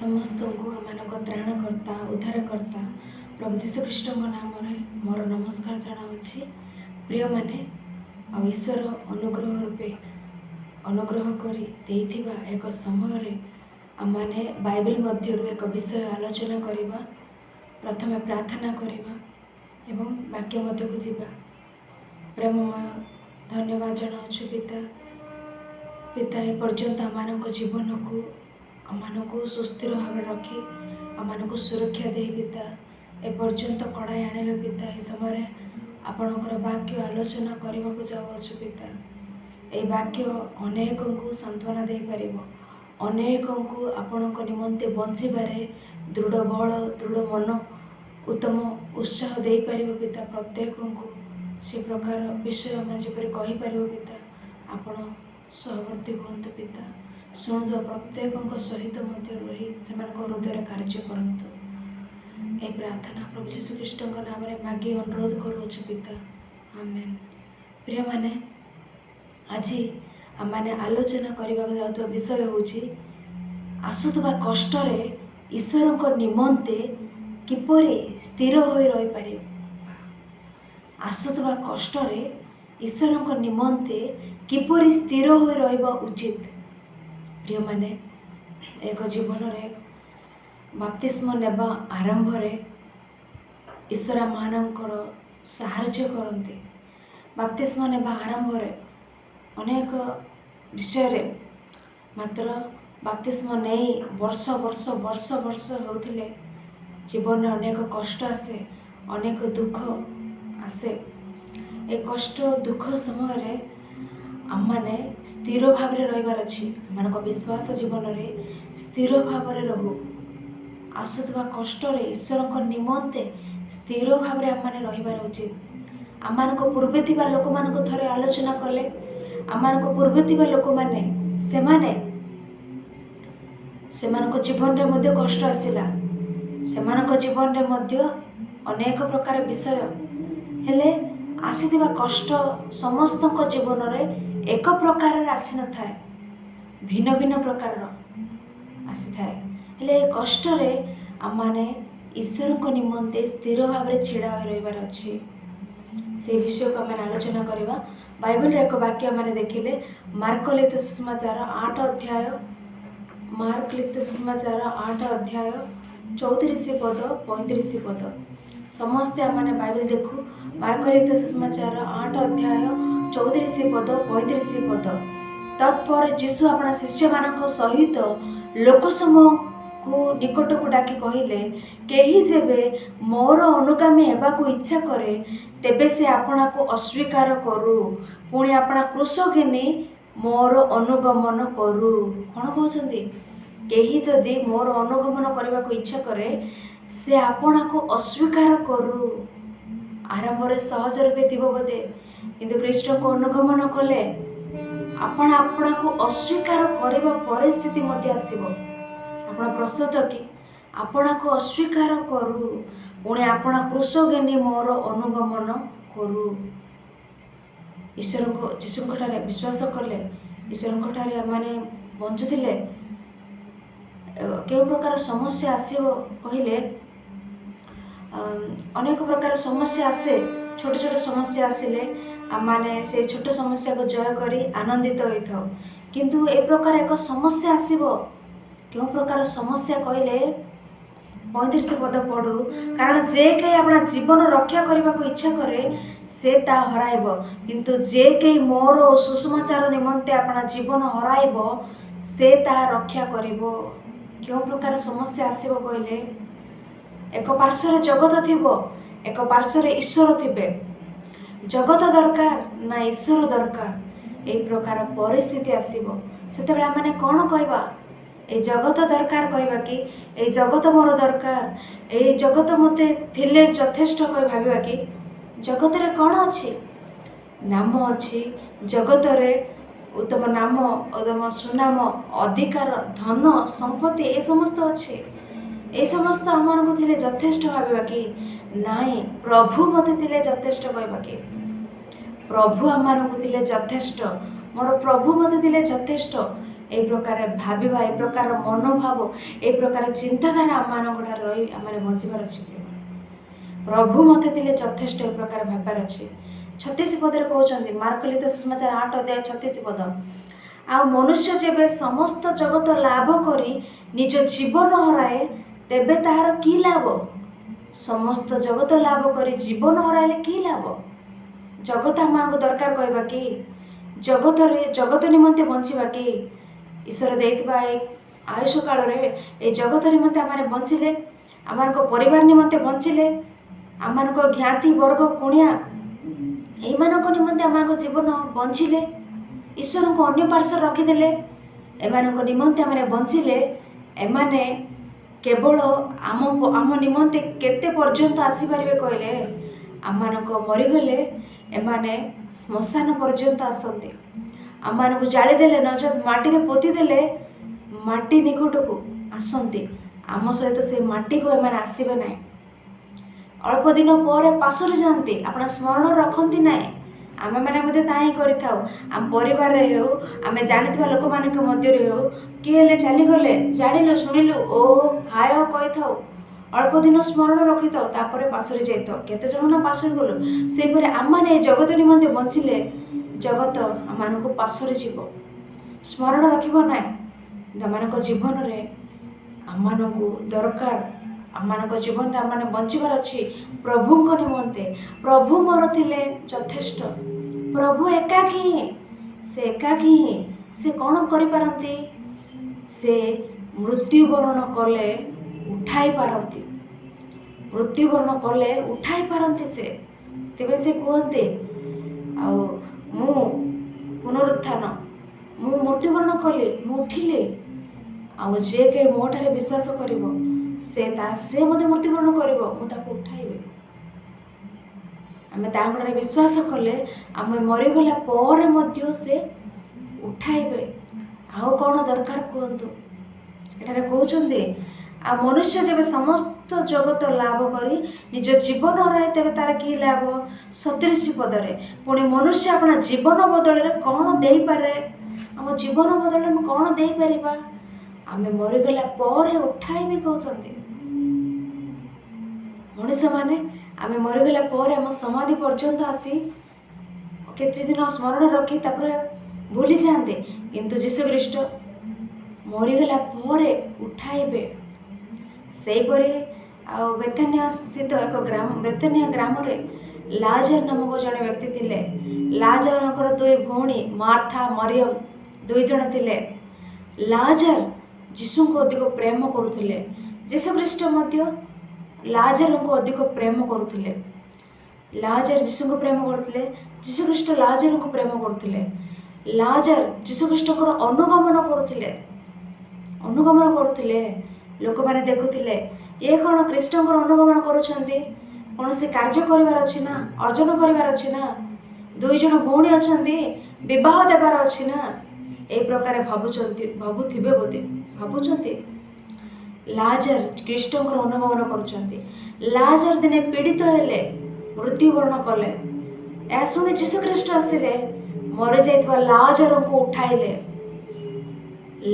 समस्त को त्राणकर्ता उद्धारकर्ता प्रभु जीशुख्रीष्ट नाम मोर नमस्कार जनावि। प्रिय माने ईश्वर अनुग्रह रूपे अनुग्रह करी देइथिबा एक समय आम मैंने बाइबल मध्य एक विषय आलोचना करवा। प्रथमे प्रार्थना करवा एवं वाक्य मध्य को जीवा। प्रेममय धन्यवाद जनावु पिता। पिता ए पर्यंत आम जीवन को आमको सुस्थिर भाव रखी आमको सुरक्षा दे पिता ए पर्यंत कड़ाई आनिल पिता। ए समय आपणकर वाक्य आलोचना करने को जाऊँ पिता। ए वाक्य अनेक को सांत्वना दे पार, अनेक को आपण निमंते बंचबारे दृढ़ बल दृढ़ मन उत्तम उत्साह दे पार पिता। प्रत्येक को से प्रकार विषय आम जपरी कहीपर पिता। आपण सहवर्ती हूँ पिता। शुणुवा प्रत्येक सहित रही से हृदय कार्य करतु। ए प्रार्थना प्रभु जीशुख्रीष्ट नाम मागी अनुरोध करुछु पिता। आमेन। प्रिय माने आज आम आलोचना करने जाऊँ विषय हूँ आसुवा कष्ट ईश्वर निमंते किपरि स्थिर हो रही पार। आसुवा कष्ट ईश्वर निमंते किपरि स्थिर हो रहा उचित। प्रिय माने एक जीवन में बपतिस्म नेबा आरंभ ईश्वर मानकर साहाय्य करते। बपतिस्म नेबा आरंभ अनेक विषय मात्र बपतिस्म नहीं वर्ष वर्ष वर्ष वर्ष होते जीवन में अनेक कष्ट आसे, अनेक दुख आसे। ए कष्ट दुख समय आम मैंने स्थिर भाव रहीबार अच्छी। मान विश्वास जीवन में स्थिर भाव रहू। आसुवा कष्ट ईश्वर निमंते स्थिर भाव आम मैंने रहीबार उचित। आम पूर्वे थी लोक मान थे आलोचना कले। आम पूर्वे थी लोक मैंने जीवन में मध्य कष्ट आसला। से जीवन में अनेक प्रकार विषय हेले आसीथिबा कष्ट समस्त जीवन में एक प्रकार आसी न थाए, भिन्न भिन्न प्रकार आसी थाए। हेले कष्ट आम माने ईश्वर को निमंते स्थिर भाव में छिड़ा रहीबार अच्छी। से विषय को आम आलोचना करवा। बाइबल एक वाक्य मैंने देखिले मार्क लिखित सुसमाचार 8 अध्याय 8 अध्याय 34 पद 35 पद। समस्ते आम मैंने बाइबल देखू। मार्क लिखित सुसमाचार 8 अध्याय 34 पद 35 पद। तत्पर जीशु अपना शिष्य मान सहित लोक समूह को निकट को डाकी कहले, केही जेबे मोर अनुगामी हेबाकू इच्छा करे तेबे से आपना को अस्वीकार करू, पुणी अपना क्रूस घिनी मोर अनुगमन करू। कौन कहते केही जदि मोर अनुगमन करने को इच्छा करे से आपना को अस्वीकार करू। आरंभ में सहज रूपे थी बोधे, किंतु ख्रीष्ट को अनुगमन कले आपण आपना को अस्वीकार करने परिस्थिति आसब। आप प्रस्तुत कि आपना को अस्वीकार करू, पुणी आपना क्रूस घिनी मोर अनुगमन करू। ईश्वर को जीशु विश्वास कले ईश्वर माने बंचुले के प्रकार समस्या आसो कहले अनेक प्रकार समस्या आसे। छोट छोट समस्या आसिले आम माने से छोट समस्या को जय करी आनंदित होता। किंतु ए प्रकार एक समस्या आसीबो। क्यों प्रकार समस्या कहले 35 पद पढ़ू। कारण जे कहीं अपना जीवन रक्षा करने को इच्छा करे से ता हराइब, किंतु जे कहीं मोर सुसमाचार निमंते अपना जीवन हराइब से ता रक्षा करिबो। क्यों प्रकार समस्या आसीबो कहले एक पार्श्व जगत थिबो, एक पार्श्व ईश्वर थिबे। जगत दरकार ना ईश्वर दरकार, ए प्रकार परिस्थिति आसीबो। सेतेबेले आमे कोन कहबा ए जगत दरकार कहबा कि ए जगत मोर दरकार, ए जगत मते थिले यथेष्ट कह भाबिबा कि जगत रे कोन अछि नाम अछि। जगत रे उत्तम नाम उत्तम सुनाम अधिकार धन संपत्ति ए समस्त अछि। ए समस्त आम थे यथेष्ट भाविबा कि नाई प्रभु मते थे यथेष्ट कहबा कि प्रभु आम थे यथेष्ट, मोर प्रभु मते थे यथेष्ट। এই ପ୍ରକାର ଭାବିବା, ଏ ପ୍ରକାର ମନୋଭାବ, ଏ ପ୍ରକାର ଚିନ୍ତାଧାରା ଆମମାନଙ୍କ ଠାରେ ରହି ଆମେ ବଞ୍ଚିବାର ଅଛି। ପ୍ରଭୁ ମୋତେ ଥିଲେ ଯଥେଷ୍ଟ ଏ ପ୍ରକାର ଭାବିବାର ଅଛି। 36 ପଦରେ କହୁଛନ୍ତି, ମାର୍କ ଲିଖିତ ସୁସମାଚାର 8 ଅଧ୍ୟାୟ 36 ପଦ, ଆଉ ମନୁଷ୍ୟ ଯେବେ ସମସ୍ତ ଜଗତ ଲାଭ କରି ନିଜ ଜୀବନ ହରାଏ ତେବେ ତାହାର କି ଲାଭ? ସମସ୍ତ ଜଗତ ଲାଭ କରି ଜୀବନ ହରାଇଲେ କି ଲାଭ? ଜଗତ ଆମମାନଙ୍କୁ ଦରକାର କହିବା କି? ଜଗତ ନିମନ୍ତେ ବଞ୍ଚିବା କି? ଈଶ୍ୱର ଦେଇଥିବା ଏ ଆୟୁଷ କାଳରେ ଏ ଜଗତ ନିମନ୍ତେ ଆମେ ବଞ୍ଚିଲେ, ଆମମାନଙ୍କ ପରିବାର ନିମନ୍ତେ ବଞ୍ଚିଲେ, ଆମମାନଙ୍କ ଜ୍ଞାତି ବର୍ଗ କୁଣିଆ ଏମାନଙ୍କ ନିମନ୍ତେ ଆମମାନଙ୍କ ଜୀବନ ବଞ୍ଚିଲେ, ଈଶ୍ୱରଙ୍କୁ ଅନ୍ୟ ପାର୍ଶ୍ୱରେ ରଖିଦେଲେ, ଏମାନଙ୍କ ନିମନ୍ତେ ଆମେ ବଞ୍ଚିଲେ, ଏମାନେ କେବଳ ଆମ ନିମନ୍ତେ କେତେ ପର୍ଯ୍ୟନ୍ତ ଆସିପାରିବେ କହିଲେ? ଆମମାନଙ୍କ ମରିଗଲେ ଏମାନେ ଶ୍ମଶାନ ପର୍ଯ୍ୟନ୍ତ ଆସନ୍ତି। ଆମମାନଙ୍କୁ ଜାଳିଦେଲେ, ନଚେତ୍ ମାଟିରେ ପୋତିଦେଲେ ମାଟି ନିକଟକୁ ଆସନ୍ତି। ଆମ ସହିତ ସେ ମାଟିକୁ ଏମାନେ ଆସିବେ ନାହିଁ। ଅଳ୍ପ ଦିନ ପରେ ପାଶୋରି ଯାଆନ୍ତି। ଆପଣ ସ୍ମରଣ ରଖନ୍ତି ନାହିଁ। ଆମେମାନେ ମଧ୍ୟ ତାହା ହିଁ କରିଥାଉ। ଆମ ପରିବାରରେ ହେଉ, ଆମେ ଜାଣିଥିବା ଲୋକମାନଙ୍କ ମଧ୍ୟରେ ହେଉ, କିଏ ହେଲେ ଚାଲିଗଲେ, ଜାଣିଲୁ ଶୁଣିଲୁ ଓ ହାୟ କହିଥାଉ, ଅଳ୍ପ ଦିନ ସ୍ମରଣ ରଖିଥାଉ, ତାପରେ ପାଶୋରି ଯାଇଥାଉ। କେତେଜଣ ନା ପାଶୋରି ଗଲୁ। ସେହିପରି ଆମମାନେ ଏ ଜଗତ ନିମନ୍ତେ ବଞ୍ଚିଲେ ଜଗତ ଆମମାନଙ୍କୁ ପାଶୋରି ଯିବ, ସ୍ମରଣ ରଖିବ ନାହିଁ। ଆମମାନଙ୍କ ଜୀବନରେ ଆମମାନଙ୍କୁ ଦରକାର, ଆମମାନଙ୍କ ଜୀବନରେ ଆମମାନେ ବଞ୍ଚିବାର ଅଛି ପ୍ରଭୁଙ୍କ ନିମନ୍ତେ। ପ୍ରଭୁ ମୋର ଥିଲେ ଯଥେଷ୍ଟ। ପ୍ରଭୁ ଏକାକୀ ହିଁ, ସେ ଏକାକୀ ହିଁ। ସେ କ'ଣ କରିପାରନ୍ତି? ସେ ମୃତ୍ୟୁବରଣ କଲେ ଉଠାଇ ପାରନ୍ତି। ମୃତ୍ୟୁବରଣ କଲେ ଉଠାଇ ପାରନ୍ତି ସେ। ତେବେ ସେ କୁହନ୍ତି, ଆଉ ମୁଁ ପୁନରୁତ୍ଥାନ, ମୁଁ ମୃତ୍ୟୁବରଣ କଲି, ମୁଁ ଉଠିଲି, ଆଉ ଯିଏ କେହି ମୋ ଠାରେ ବିଶ୍ୱାସ କରିବ ସେ ମଧ୍ୟ ମୃତ୍ୟୁବରଣ କରିବ, ମୁଁ ତାକୁ ଉଠାଇବି। ଆମେ ତାଙ୍କ ଠାରେ ବିଶ୍ୱାସ କଲେ ଆମେ ମରିଗଲା ପରେ ମଧ୍ୟ ସେ ଉଠାଇବେ। ଆଉ କ'ଣ ଦରକାର କୁହନ୍ତୁ? ଏଠାରେ କହୁଛନ୍ତି, ଆଉ ମନୁଷ୍ୟ ଯେବେ ସମସ୍ତ ଜଗତ ଲାଭ କରି ନିଜ ଜୀବନ ହରାଏ ତେବେ ତାର କି ଲାଭ? 37 ପଦରେ ପୁଣି ମନୁଷ୍ୟ ଆପଣ ଜୀବନ ବଦଳରେ କ'ଣ ଦେଇପାରେ? ଆମ ଜୀବନ ବଦଳରେ ଆମେ କ'ଣ ଦେଇପାରିବା? ଆମେ ମରିଗଲା ପରେ ଉଠାଇବି କହୁଛନ୍ତି। ମଣିଷମାନେ ଆମେ ମରିଗଲା ପରେ ଆମ ସମାଧି ପର୍ଯ୍ୟନ୍ତ ଆସି କିଛି ଦିନ ସ୍ମରଣ ରଖି ତାପରେ ଭୁଲିଯାଆନ୍ତି, କିନ୍ତୁ ଯୀଶୁଖ୍ରୀଷ୍ଟ ମରିଗଲା ପରେ ଉଠାଇବେ। ସେହିପରି ଆଉ ବେଥାନିଆ ସ୍ଥିତ ଏକ ବେଥାନିଆ ଗ୍ରାମରେ ଲାଜର ନାମକ ଜଣେ ବ୍ୟକ୍ତି ଥିଲେ। ଲାଜରଙ୍କର 2 ଭଉଣୀ ମାର୍ଥା, ମରିୟମ 2 ଜଣ ଥିଲେ। ଲାଜର ଯୀଶୁଙ୍କୁ ଅଧିକ ପ୍ରେମ କରୁଥିଲେ। ଯୀଶୁଖ୍ରୀଷ୍ଟ ମଧ୍ୟ ଲାଜରଙ୍କୁ ଅଧିକ ପ୍ରେମ କରୁଥିଲେ। ଲାଜର ଯୀଶୁଙ୍କୁ ପ୍ରେମ କରୁଥିଲେ, ଯୀଶୁଖ୍ରୀଷ୍ଟ ଲାଜରଙ୍କୁ ପ୍ରେମ କରୁଥିଲେ। ଲାଜର ଯୀଶୁଖ୍ରୀଷ୍ଟଙ୍କର ଅନୁଗମନ କରୁଥିଲେ। ଲୋକମାନେ ଦେଖୁଥିଲେ, ଇଏ କ'ଣ ଖ୍ରୀଷ୍ଟଙ୍କର ଅନୁଗମନ କରୁଛନ୍ତି? କୌଣସି କାର୍ଯ୍ୟ କରିବାର ଅଛି ନା, ଅର୍ଜନ କରିବାର ଅଛି ନା, 2 ଜଣ ଭଉଣୀ ଅଛନ୍ତି, ବିବାହ ଦେବାର ଅଛି ନା, এই ପ୍ରକାର ଭାବୁଥିବେ ବୋଧେ। ଭାବୁଛନ୍ତି ଲାଜର ଖ୍ରୀଷ୍ଟଙ୍କର ଅନୁଗମନ କରୁଛନ୍ତି। ଲାଜର ଦିନେ ପୀଡ଼ିତ ହେଲେ, ମୃତ୍ୟୁବରଣ କଲେ। ଏହା ଶୁଣି ଯୀଶୁଖ୍ରୀଷ୍ଟ ଆସିଲେ, ମରିଯାଇଥିବା ଲାଜରଙ୍କୁ ଉଠାଇଲେ।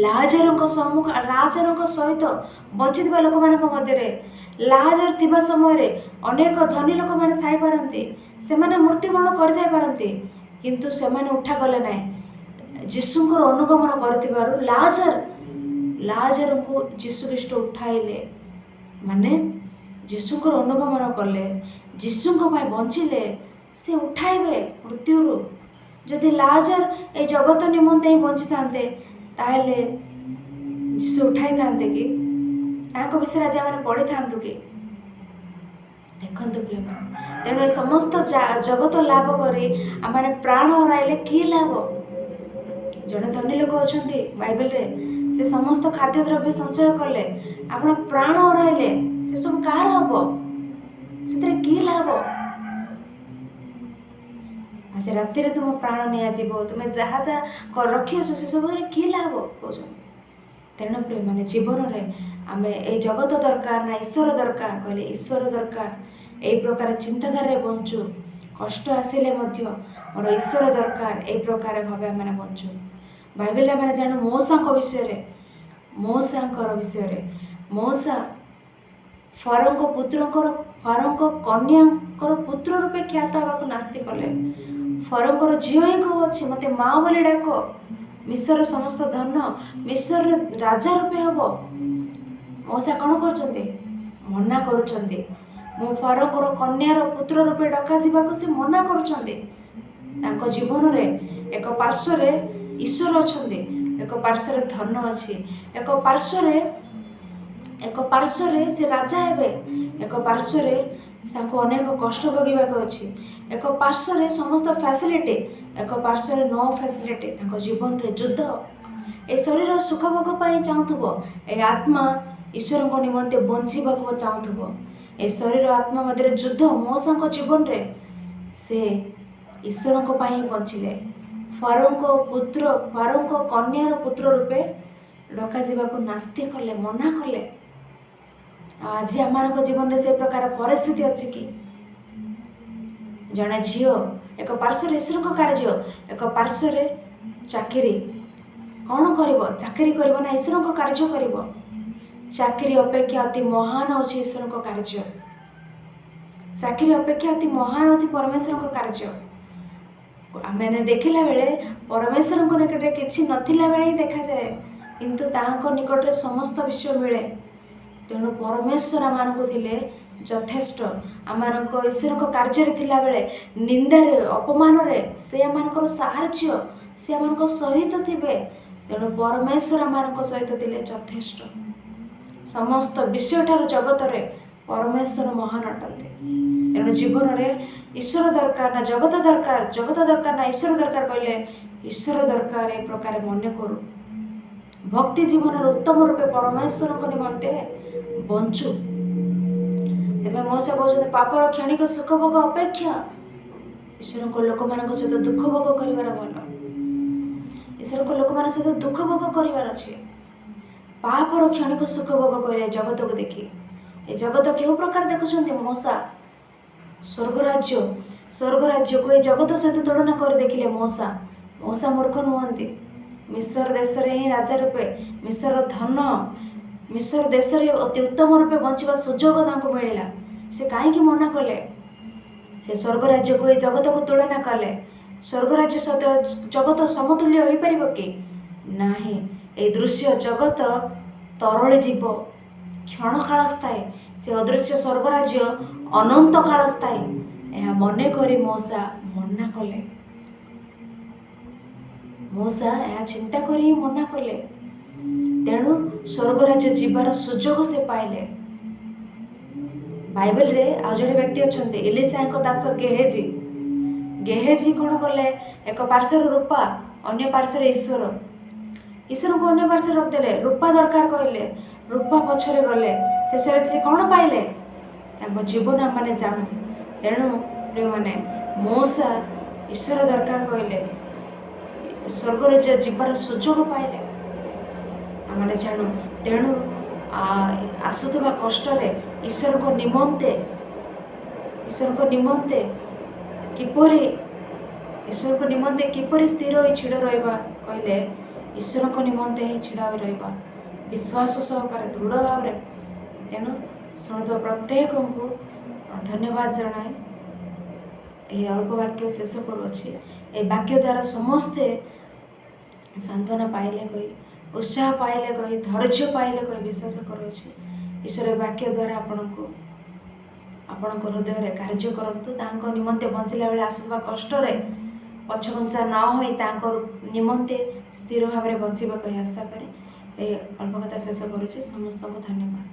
ଲାଜରଙ୍କ ସହିତ ବଞ୍ଚିଥିବା ଲୋକମାନଙ୍କ ମଧ୍ୟରେ ଲାଜର ଥିବା ସମୟରେ ଅନେକ ଧନୀ ଲୋକମାନେ ଥାଇପାରନ୍ତି, ସେମାନେ ମୃତ୍ୟୁବରଣ କରିଥାଇପାରନ୍ତି, କିନ୍ତୁ ସେମାନେ ଉଠାଗଲେ ନାହିଁ। ଯୀଶୁଙ୍କର ଅନୁଗମନ କରିଥିବାରୁ ଲାଜରଙ୍କୁ ଯୀଶୁଖ୍ରୀଷ୍ଟ ଉଠାଇଲେ। ମାନେ ଯୀଶୁଙ୍କର ଅନୁଗମନ କଲେ, ଯୀଶୁଙ୍କ ପାଇଁ ବଞ୍ଚିଲେ, ସେ ଉଠାଇବେ ମୃତ୍ୟୁରୁ। ଯଦି ଲାଜର এই ଜଗତ ନିମନ୍ତେ ହିଁ ବଞ୍ଚିଥାନ୍ତେ, ତାହେଲେ ଯୀଶୁ ଉଠାଇଥାନ୍ତେ କି? ତାଙ୍କ ବିଷୟରେ ଆଜି ଆମେ ପଢ଼ିଥାନ୍ତୁ କି? ଦେଖନ୍ତୁ ପ୍ରିୟ, ତେଣୁ ଏ ସମସ୍ତ ଜଗତ ଲାଭ କରି ଆମେ ପ୍ରାଣ ହରାଇଲେ କି ଲାଭ? ଜଣେ ଧନୀ ଲୋକ ଅଛନ୍ତି ବାଇବେଲରେ, ସେ ସମସ୍ତ ଖାଦ୍ୟଦ୍ରବ୍ୟ ସଞ୍ଚୟ କଲେ, ଆପଣ ପ୍ରାଣ ହରାଇଲେ, ସେସବୁ କାହାର ହବ? ସେଥିରେ କି ଲାଭ? ଆଜି ରାତିରେ ତୁମ ପ୍ରାଣ ନିଆଯିବ, ତୁମେ ଯାହା ରଖିଅଛ ସେସବୁରେ କି ଲାଭ କହୁଛନ୍ତି। ତେଣୁ ପ୍ରିୟମାନେ, ଜୀବନରେ ଆମେ ଏଇ ଜଗତ ଦରକାର ନା ଈଶ୍ୱର ଦରକାର କହିଲେ ଈଶ୍ୱର ଦରକାର। এই ପ୍ରକାର ଚିନ୍ତାଧାରାରେ ବଞ୍ଚୁ। କଷ୍ଟ ଆସିଲେ ମଧ୍ୟ ମୋର ଈଶ୍ୱର ଦରକାର, এই ପ୍ରକାର ଭାବେ ଆମେ ବଞ୍ଚୁ। बाइबल आम जान मौसा विषय मौसा फरो कन्या पुत्र रूपे ख्यात होगा नास्ती कले फरो झील ही कहुच्छे मत माँ बोली डाक मिश्र समस्त धन मिश्र राजा रूपे हम मौसा कौन कर मना कर फरो कन्यार पुत्र रूपे डका से मना कर जीवन में एक पार्श्व ईश्वर अच्छा एक पार्श्व धन अच्छी एक पार्श्व से राजा हे एक पार्श्व अनेक कष्ट भोगवाक अच्छी एक पार्श्व समस्त फैसिलिटी एक पार्श्व नो फैसिलिटी जीवन में युद्ध ए शरीर सुख भोग चाहूब ए आत्मा ईश्वर को निमंते बंचवाक चाहूब ए शरीर आत्मा मध्य युद्ध मौसा जीवन रे से ईश्वर को बंचिले फरो कन्यार पुत्र रूपे डका जावाक नास्ती कले मना कले आज आम जीवन में से प्रकार परिस्थिति अच्छी कि जड़े झील एक पार्श्व ईश्वर का कार्य एक पार्श्व चाकरी कौन कर चाकरी कर ना ईश्वर का कार्य कर चाकरी अपेक्षा अति महान अच्छी ईश्वर का कार्य चाकरी अपेक्षा अति महान अच्छी परमेश्वर का कार्य मैंने देखला बेले परमेश्वर को निकट किसी नथिला बेले ही देखा जाए किंतु तांको निकट रे समस्त विषय मिले तेणु परमेश्वर आम को थिले यथेष्ट आम ईश्वर को कार्य थिला बेले निंदारे अपमान से आम साहाय्य से आम सहित थे तेणु परमेश्वर आम सहित थिले यथेष्ट समस्त विषय ठार जगत रे परमेश्वर महान अटंती तेणु जीवन में ईश्वर दरकार ना जगत दरकार ना ईश्वर दरकार कहले ईश्वर दरकार ए प्रकार मन करू भक्ति जीवन उत्तम रूपे परमेश्वर को निमंते बंचु मौसा कहते पापर क्षणिक सुख भोग अपेक्षा ईश्वर को लोक मान सहित दुख भोग कर भल ईश्वर को लोक मान सहित दुख भोग कर पापर क्षणिक सुख भोग कर जगत को देखी ए जगत क्यों प्रकार देखुं मौसा स्वर्गराज्य को ये जगत सहित तुलना कर देखिले मौसा मूर्ख नुहति मिश्र देश ही राजा रूपे मिश्र धन मिश्र देश अति उत्तम रूपे बंचवा सुजोग मिलला से कहीं मना कले से स्वर्गराज्य को ये जगत को तुलना कले स्वर्गराज्य सहित जगत समतुल्य हो पार कि नहीं ए दृश्य जगत तरली जीव क्षण काल स्थायी से अदृश्य स्वर्गराज्य अनंत काल स्थायी यह मन करी मौसा मना कले मौसा यह चिंता करी मना कले तेणु स्वर्गराज्य जीवार सुजोग से पाइले बाइबल रे आ जड़े व्यक्ति अच्छा एलिशा दास गेहेजी कौन कले एक पार्श्वर रूपा अन्य पार्श्वर ईश्वर को अन्य पार्श्वर रखदेले रूपा दरकार कहले रूपा पछरे गले से कौन पाइले जीवन आम मैंने जानू तेणु प्रिय मैंने मौसा ईश्वर दरकार कहले स्वर्गराज्य जीवार सुजोग पाइले आम जानू तेणु आसुवा कष्ट ईश्वर को निमंते किपरि स्थिर हो छिड़ रहा कहले ईश्वर को निमंते ही छिड़ा रहा विश्वास सहकार दृढ़ भाव में तेणु शुणुवा प्रत्येक को धन्यवाद जनाए यह अल्प वाक्य शेष करुच्छी ए वाक्य द्वारा समस्ते सांत्वना पाइले कही उत्साह पाइले कही धैर्य पाइले कही विश्वास करुच्छी ईश्वर वाक्य द्वारा आपण हृदय में कार्य करूँ निमंते बंचला बेले आसुवा कष्ट पछघुंचा न हो निमंते स्थिर भाव में बंचवा कही आशा करें अल्प कथा शेष करुच्छी समस्त को धन्यवाद।